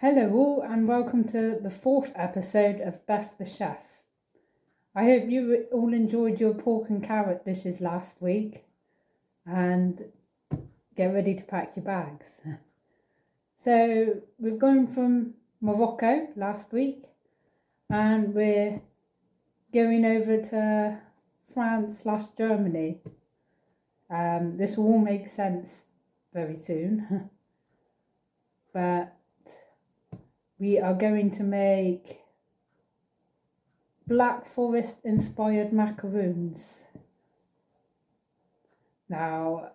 Hello all and welcome to the 4th episode of Beth the Chef. I hope you all enjoyed your pork and carrot dishes last week and get ready to pack your bags. So we've gone from Morocco last week and we're going over to France/Germany. This will all make sense very soon, but we are going to make Black Forest inspired macaroons. Now,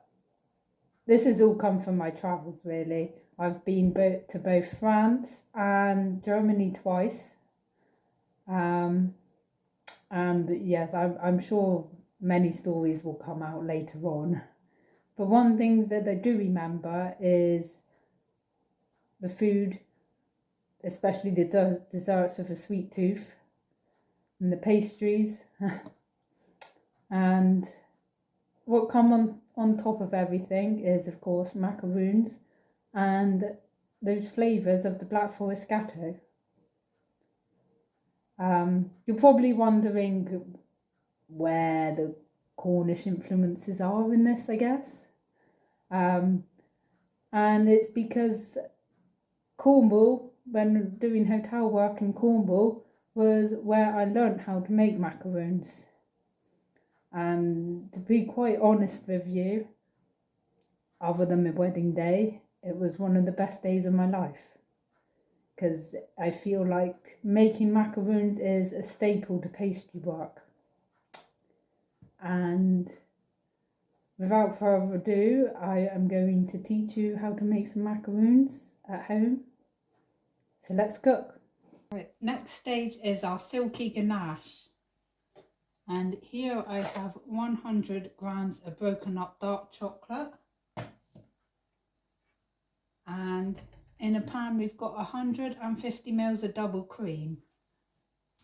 this has all come from my travels really. I've been to both France and Germany twice. And yes, I'm sure many stories will come out later on. But one thing that I do remember is the food, especially the desserts with a sweet tooth and the pastries. And what come on top of everything is, of course, macaroons and those flavours of the Black Forest Gateaux. You're probably wondering where the Cornish influences are in this, I guess. And it's because Cornwall, when doing hotel work in Cornwall, was where I learnt how to make macaroons. And to be quite honest with you, other than my wedding day, it was one of the best days of my life. Because I feel like making macaroons is a staple to pastry work. And without further ado, I am going to teach you how to make some macaroons at home. So let's cook. Right, next stage is our silky ganache. And here I have 100 grams of broken up dark chocolate. And in a pan we've got 150 ml of double cream.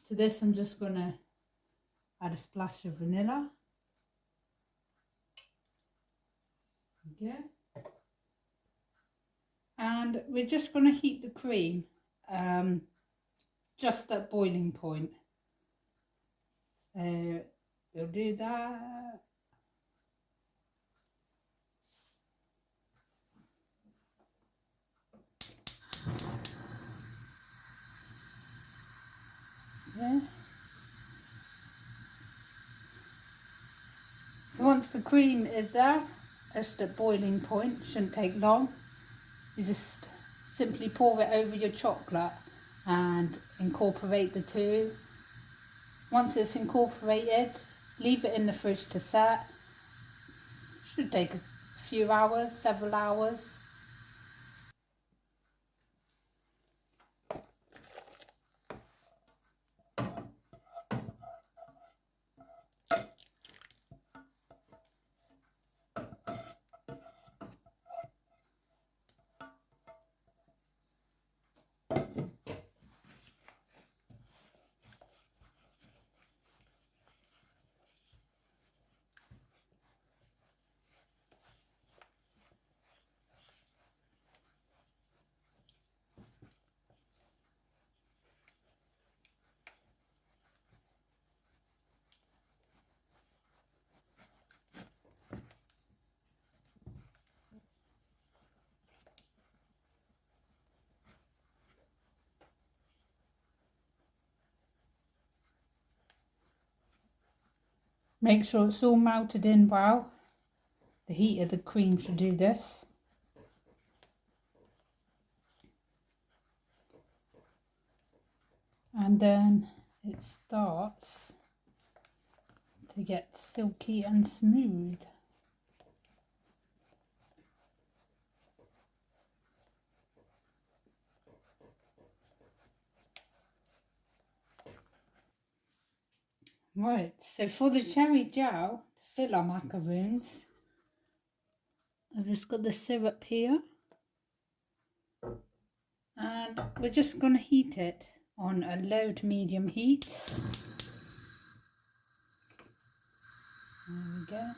To this I'm just going to add a splash of vanilla. Okay. And we're just going to heat the cream just at boiling point. So we'll do that. Yeah. So once the cream is there, just at boiling point, shouldn't take long, you just simply pour it over your chocolate and incorporate the two. Once it's incorporated, leave it in the fridge to set. Should take a few hours, several hours. Make sure it's all melted in well. The heat of the cream should do this. And then it starts to get silky and smooth. Right, so for the cherry gel to fill our macaroons, I've just got the syrup here. And we're just going to heat it on a low to medium heat. There we go.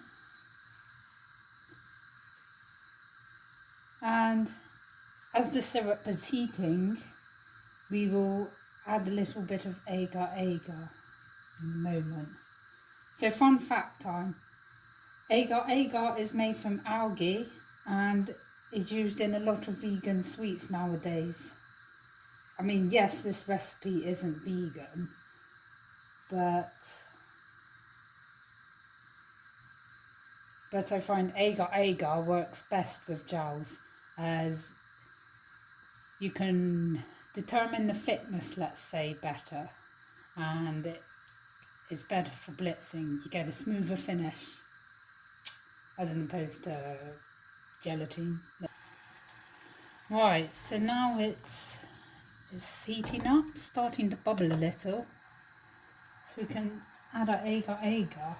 And as the syrup is heating, we will add a little bit of agar-agar in a moment. So fun fact time. Agar-agar is made from algae and is used in a lot of vegan sweets nowadays. I mean, yes, this recipe isn't vegan, but I find agar-agar works best with gels, as you can determine the thickness, let's say, better, and it's better for blitzing. You get a smoother finish as opposed to gelatin. Right, so now it's heating up, starting to bubble a little, so we can add our agar-agar.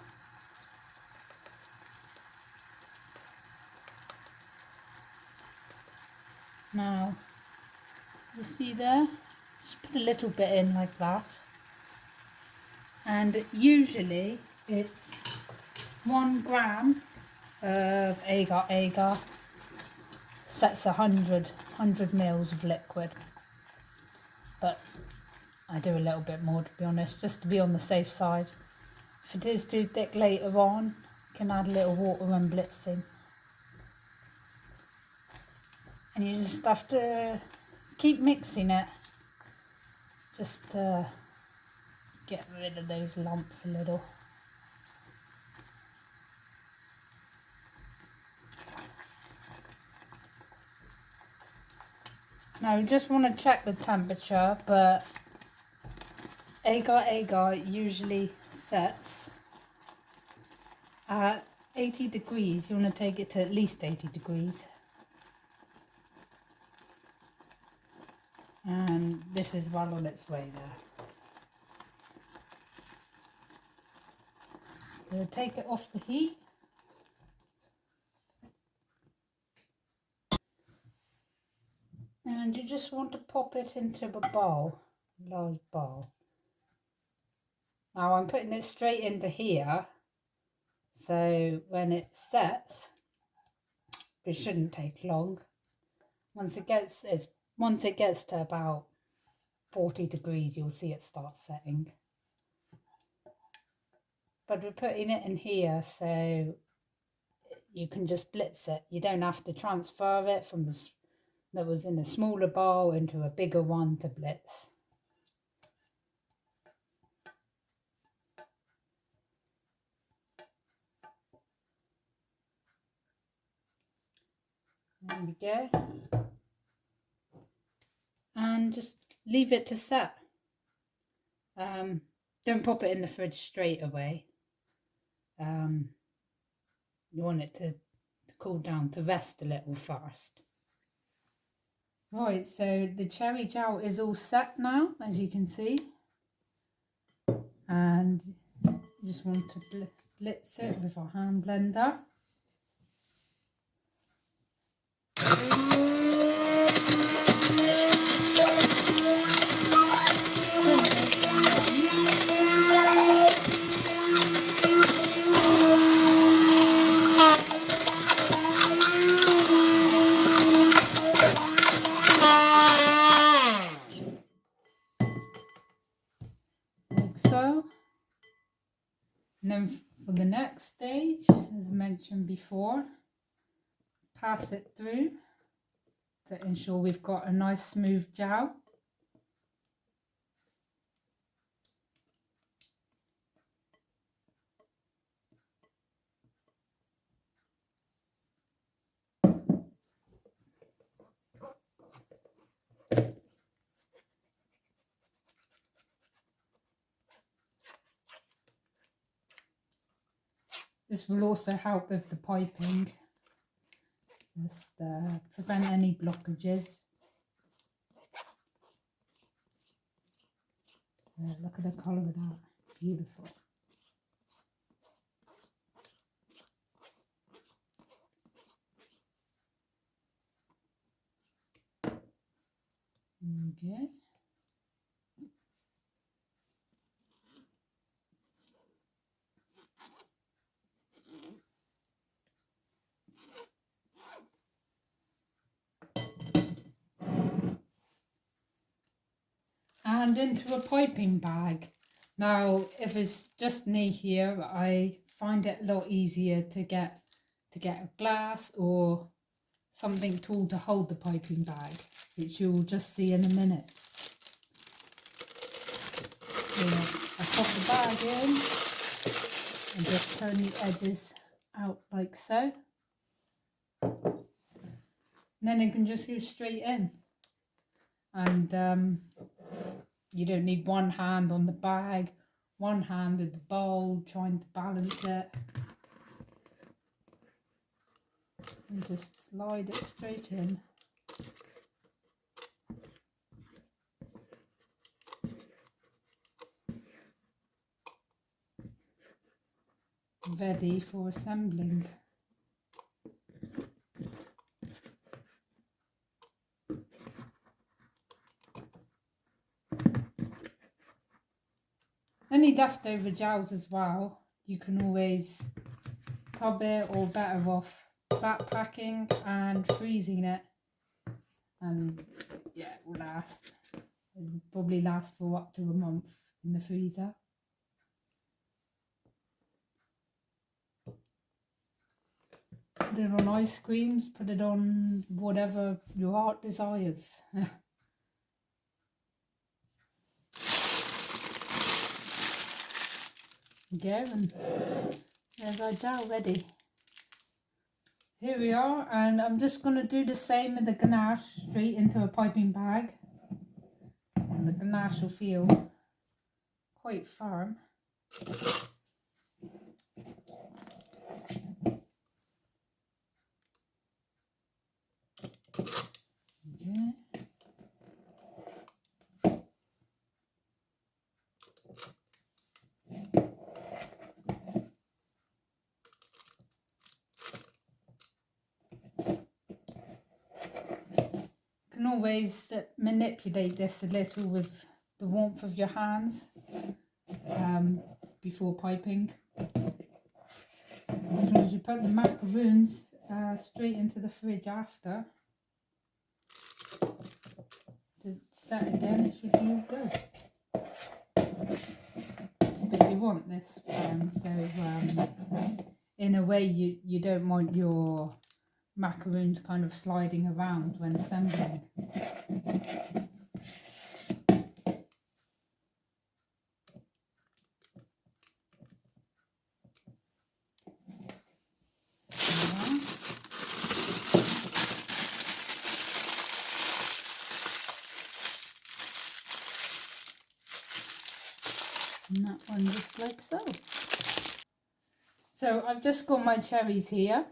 Now, you see there, just put a little bit in like that, and usually it's 1 gram of agar-agar sets 100 mils of liquid, but I do a little bit more, to be honest, just to be on the safe side. If it is too thick later on, you can add a little water when blitzing. And you just have to keep mixing it, just to get rid of those lumps a little. Now you just want to check the temperature, but agar-agar usually sets at 80 degrees. You want to take it to at least 80 degrees. And this is well on its way there. So take it off the heat. And you just want to pop it into a bowl, a large bowl. Now I'm putting it straight into here, so when it sets, it shouldn't take long. Once it gets to about 40 degrees, you'll see it start setting. But we're putting it in here, so you can just blitz it. You don't have to transfer it from that was in a smaller bowl into a bigger one to blitz. There we go. And just leave it to set. Don't pop it in the fridge straight away. You want it to cool down, to rest a little first. Right, so the cherry gel is all set now, as you can see. And you just want to blitz it with our hand blender. Like so. And then for the next stage, as mentioned before, pass it through to ensure we've got a nice smooth gel. This will also help with the piping, just prevent any blockages. Look at the colour of that, beautiful. Okay. and into a piping bag. Now, if it's just me here, I find it a lot easier to get a glass or something tall to hold the piping bag, which you'll just see in a minute. So I pop the bag in and just turn the edges out like so. And then it can just go straight in. And you don't need one hand on the bag, one hand with the bowl, trying to balance it. And just slide it straight in. Ready for assembling. Any leftover gels as well, you can always tub it, or better off fat packing and freezing it, and yeah, it will last. It will probably last for up to a month in the freezer. Put it on ice creams, put it on whatever your heart desires. Go, and there's our gel ready. Here we are, and I'm just going to do the same with the ganache, straight into a piping bag. And the ganache will feel quite firm. Okay. You can always manipulate this a little with the warmth of your hands before piping. As long as you put the macaroons straight into the fridge after to set again, it should be all good. But you want this firm, so in a way you don't want your macaroons kind of sliding around when assembling. And that one just like so. So I've just got my cherries here,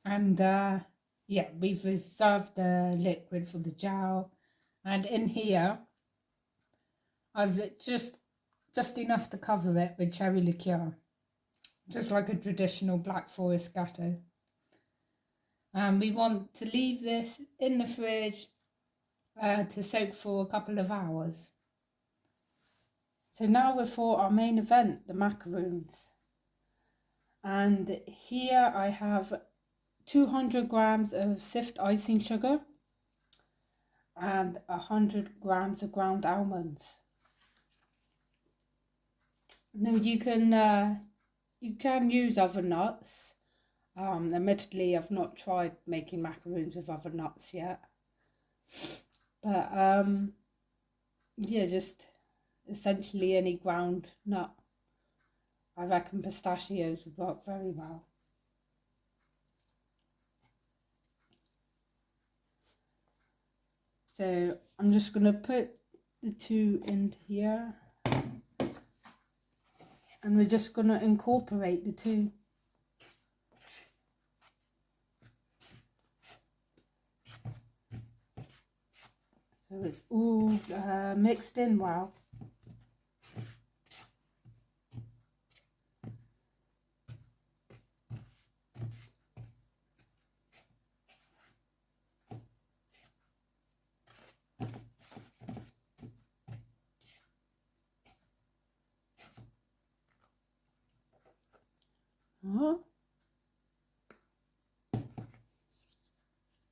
and yeah, we've reserved the liquid for the gel, and in here I've just enough to cover it with cherry liqueur, just like a traditional Black Forest Gateaux. And we want to leave this in the fridge to soak for a couple of hours. So now we're for our main event, the macaroons. And here I have 200 grams of sift icing sugar and 100 grams of ground almonds. Now you can use other nuts. Admittedly, I've not tried making macaroons with other nuts yet, but yeah, just essentially any ground nut. I reckon pistachios would work very well. So I'm just going to put the two in here, and we're just going to incorporate the two. So it's all mixed in well.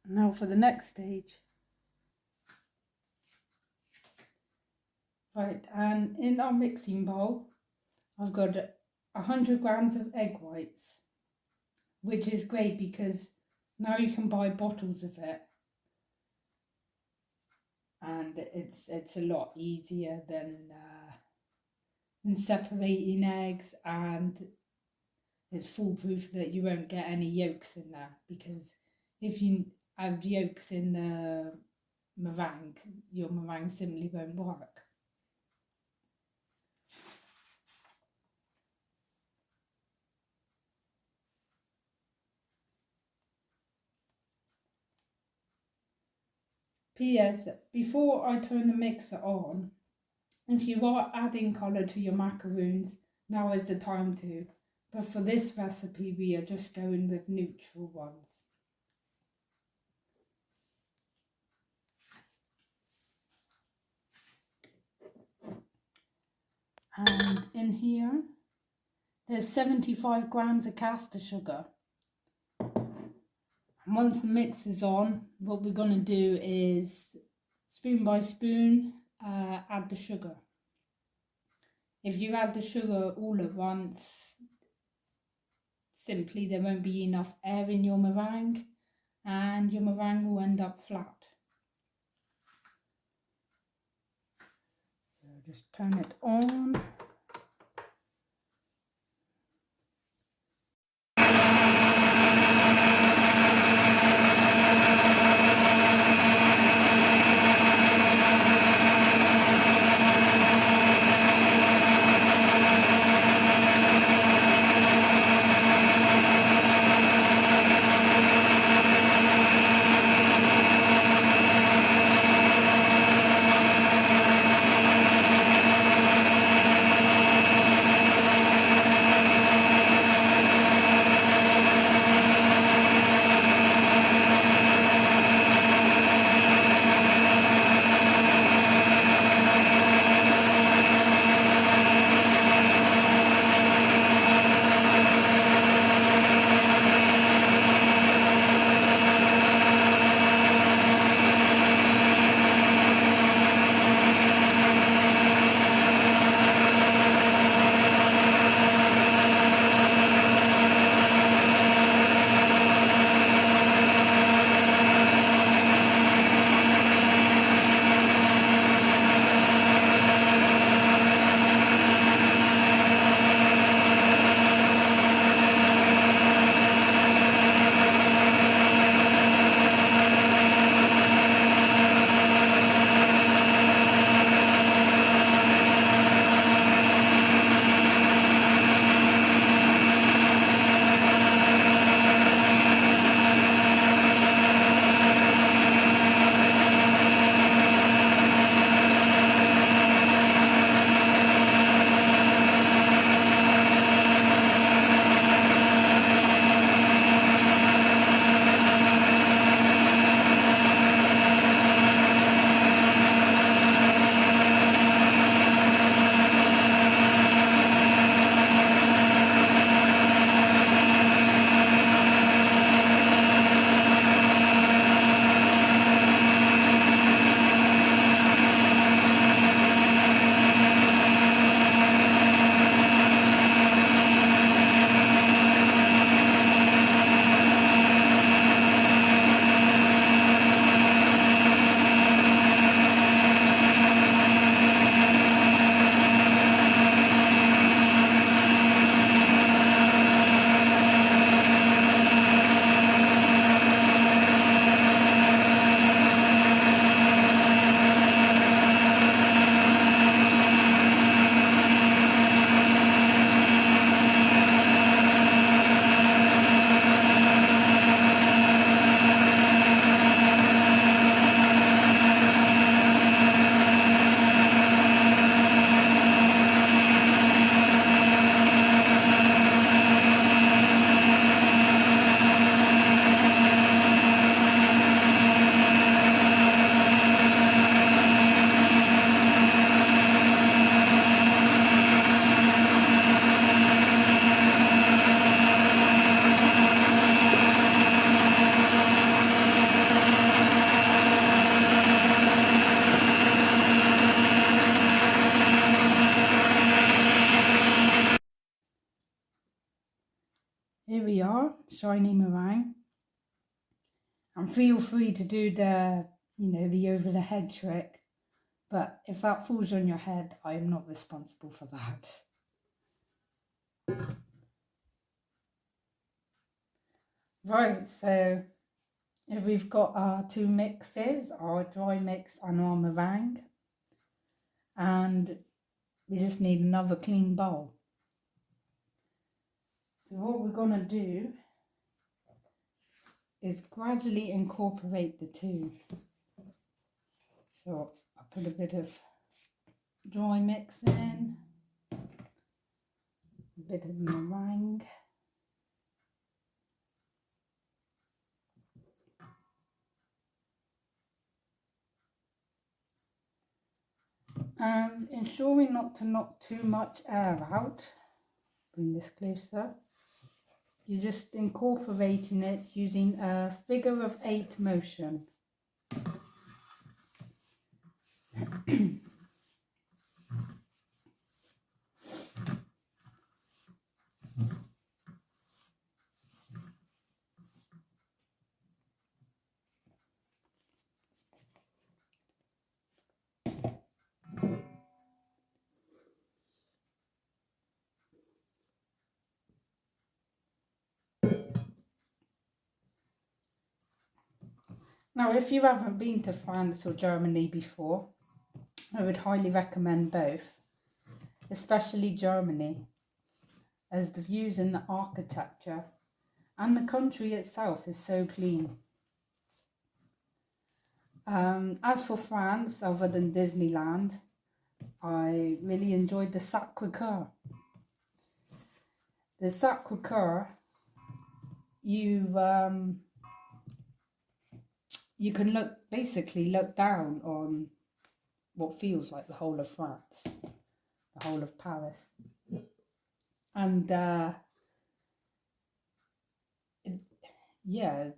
Now for the next stage. Right, and in our mixing bowl, I've got 100 grams of egg whites, which is great because now you can buy bottles of it, and it's a lot easier than separating eggs, and it's foolproof that you won't get any yolks in there, because if you have yolks in the meringue, your meringue simply won't work. P.S. Before I turn the mixer on, if you are adding colour to your macaroons, now is the time to. But for this recipe, we are just going with neutral ones. And in here, there's 75 grams of caster sugar. And once the mix is on, what we're going to do is spoon by spoon add the sugar. If you add the sugar all at once, simply there won't be enough air in your meringue and your meringue will end up flat. So just turn it on. shiny meringue. And feel free to do the, the over the head trick. But if that falls on your head, I am not responsible for that. Right, so if we've got our two mixes, our dry mix and our meringue, and we just need another clean bowl. So what we're going to do is gradually incorporate the two. So I put a bit of dry mix in, a bit of meringue. And ensuring not to knock too much air out, bring this closer, you're just incorporating it using a figure of 8 motion. Now, if you haven't been to France or Germany before, I would highly recommend both, especially Germany, as the views and the architecture and the country itself is so clean. As for France, other than Disneyland, I really enjoyed the Sacré-Cœur. The Sacré-Cœur, you can basically look down on what feels like the whole of France, the whole of Paris. And yeah,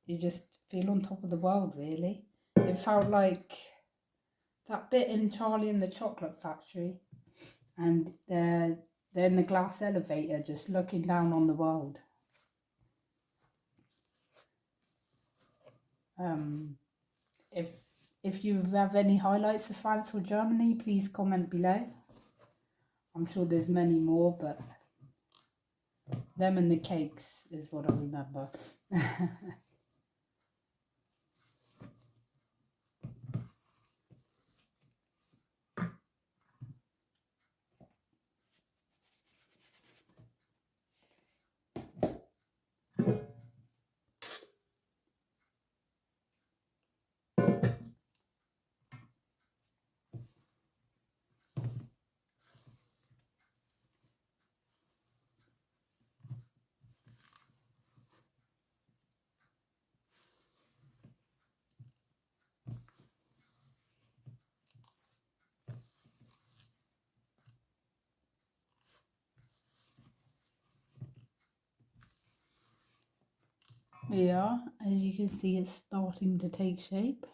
you just feel on top of the world, really. It felt like that bit in Charlie and the Chocolate Factory, and they're in the glass elevator just looking down on the world. If you have any highlights of France or Germany, please comment below. I'm sure there's many more, but them and the cakes is what I remember. Yeah, as you can see, it's starting to take shape.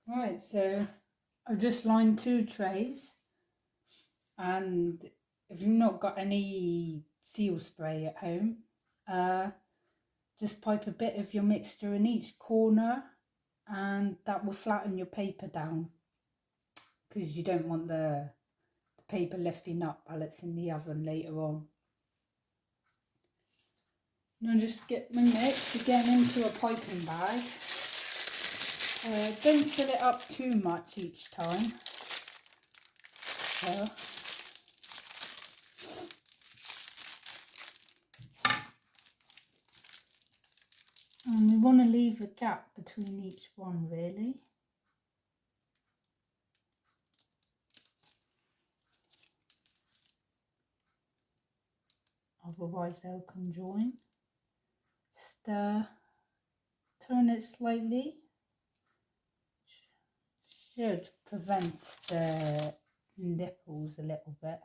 Right, so I've just lined 2 trays, and if you've not got any seal spray at home, just pipe a bit of your mixture in each corner, and that will flatten your paper down, because you don't want the paper lifting up while it's in the oven later on. Now just get my mix again into a piping bag. Don't fill it up too much each time. So, and we want to leave a gap between each one, really. Otherwise they'll conjoin. Stir, turn it slightly. Should prevent the nipples a little bit.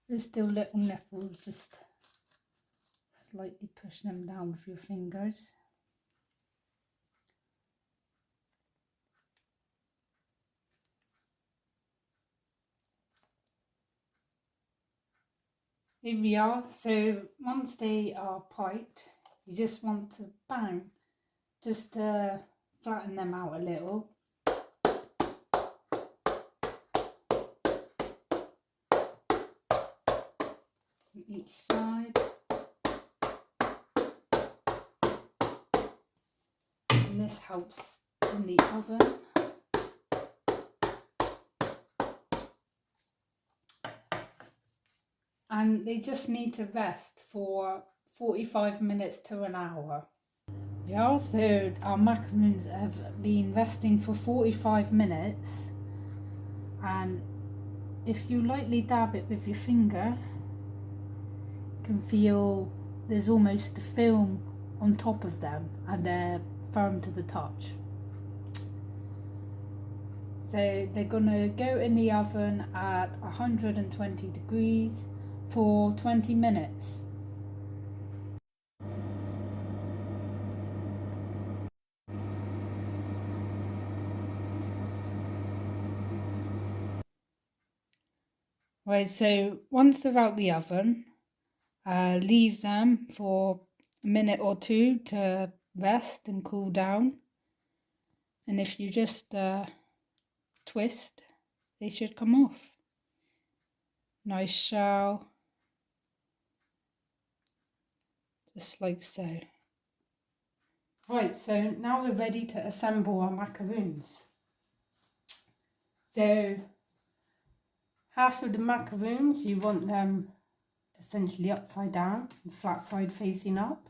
There's still little nipples, just slightly pushing them down with your fingers. Here we are. So once they are piped, you just want to bang, just to flatten them out a little. Each side. And this helps in the oven. And they just need to rest for 45 minutes to an hour. Yeah, so our macaroons have been resting for 45 minutes, and if you lightly dab it with your finger, you can feel there's almost a film on top of them and they're firm to the touch. So they're gonna go in the oven at 120 degrees for 20 minutes. Right, so once they're out the oven, leave them for a minute or two to rest and cool down. And if you just twist, they should come off. Nice shell, just like so. Right, so now we're ready to assemble our macaroons. So half of the macaroons, you want them essentially upside down, the flat side facing up.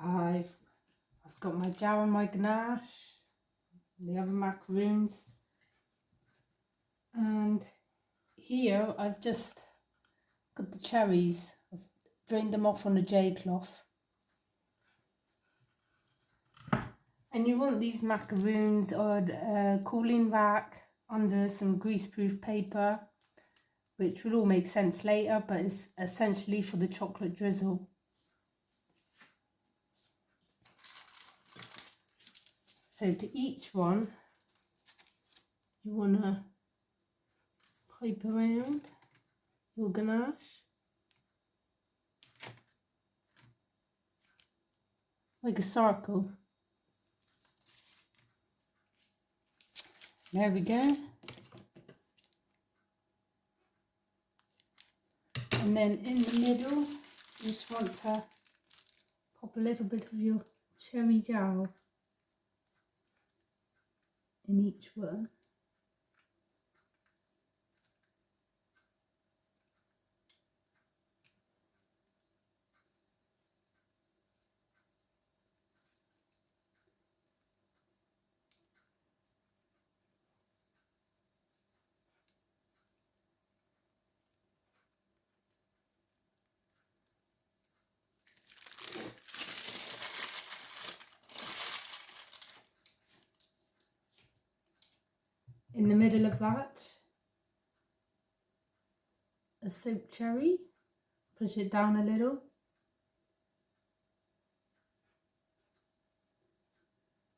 I've got my jar and my ganache, the other macaroons, and here I've just got the cherries. I've drained them off on a J cloth. And you want these macaroons on a cooling rack under some greaseproof paper, which will all make sense later, but it's essentially for the chocolate drizzle. So to each one, you want to pipe around your ganache like a circle. There we go. And then in the middle, you just want to pop a little bit of your cherry jam in each one. In the middle of that, a soaked cherry, push it down a little.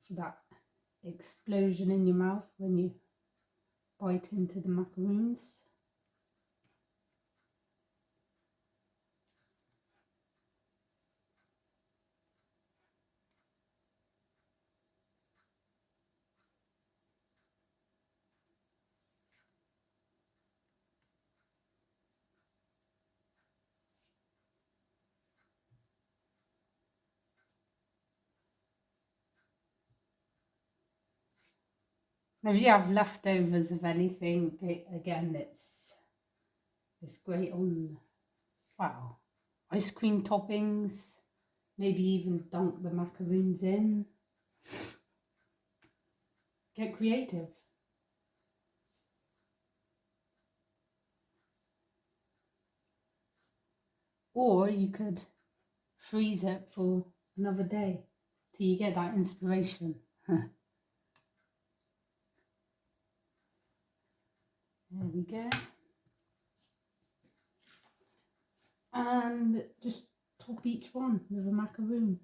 For that explosion in your mouth when you bite into the macaroons. Now, if you have leftovers of anything, again, it's great on, wow, ice cream toppings. Maybe even dunk the macaroons in. Get creative. Or you could freeze it for another day till you get that inspiration. There we go. and just top each one with a macaroon,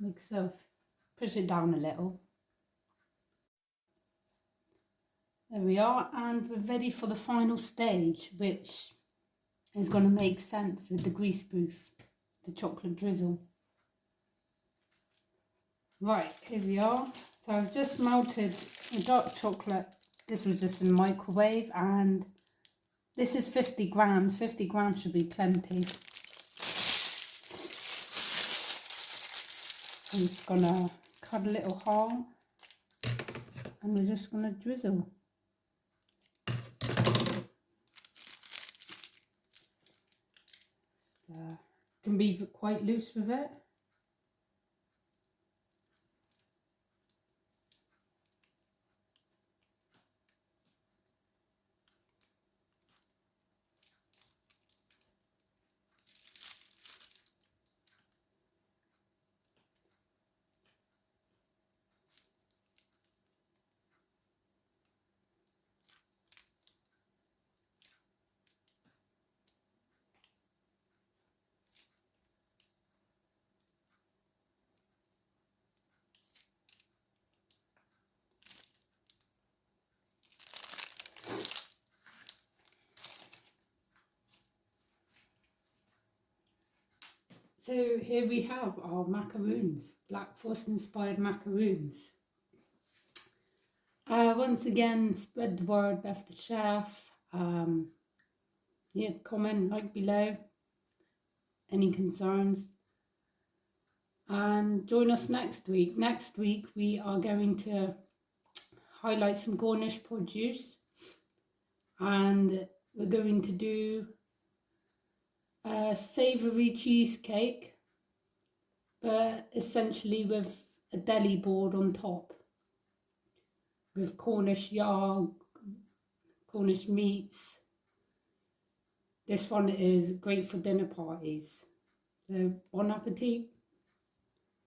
like so. Push it down a little. There we are, and we're ready for the final stage, which is going to make sense with the grease proof, the chocolate drizzle. Right, here we are. So I've just melted the dark chocolate. This was just in the microwave, and this is 50 grams. 50 grams should be plenty. I'm just going to cut a little hole, and we're just going to drizzle. Can be quite loose with it. So here we have our macaroons, Black Forrest inspired macaroons. Once again, spread the word, Beth the chef. Yeah, comment, like below, any concerns. And join us next week. Next week we are going to highlight some Ganache produce, and we're going to do a savoury cheesecake, but essentially with a deli board on top, with Cornish yard, Cornish meats. This one is great for dinner parties. So bon appetit.